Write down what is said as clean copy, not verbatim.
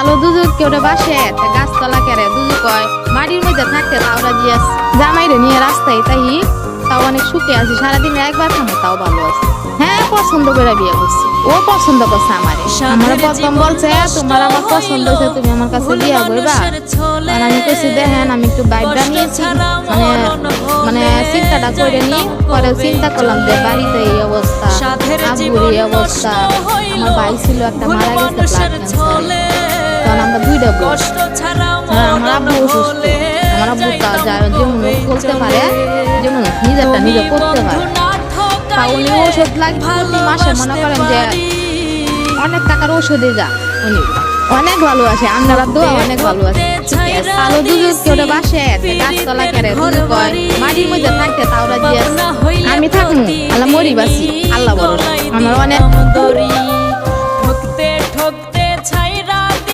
কালো দুজুক কেউ বাসে গাছতলা কেড়ে দুজু কয় মাটির মধ্যে থাকতে তাও রাজি আছে জামাইরে নিয়ে রাস্তায় তাও অনেক সুখে আছি সারাদিন একবার খামো তাও ভালো আছে। হ্যাঁ পছন্দ করে বিয়ে করছি, ও পছন্দ করছে আমারে। আমার প্রথম বলছে তোমার আমার পছন্দ হয়েছে, তুমি আমার কাছে বিয়ে করবা। আর আমি কইছি দেখেন আমি একটু বাইকটা নিয়েছি, মানে চিন্তাটা করে নি। পরে চিন্তা করলাম যে বাড়িতে এই অবস্থা, আব্বুর এই অবস্থা, আমার ভাই ছিল একটা মারা গেছে ব্লাড ক্যান্সারে, কারণ আমরা দুইটা বোন। আমার আব্বু অসুস্থ, আমার আব্বু যেমন করতে পারে, যেমন নিজেরটা নিজে করতে পারে, তা উনি ওষুধ লাগবে প্রতি মাসে মনে করেন যে অনেক টাকার ওষুধে যা। উনি অনেক ভালো আছে, আন্নারা দোয়া অনেক ভালো আছে। কালো দুজুক কেউ বাসে গাছতলা কেড়ে দুজু কয় মাটির মধ্যে থাকতে তাও রাজি আছে। আমি থাকবো আল্লাহ মরি বাসি আল্লাহ বড়, আমার অনেক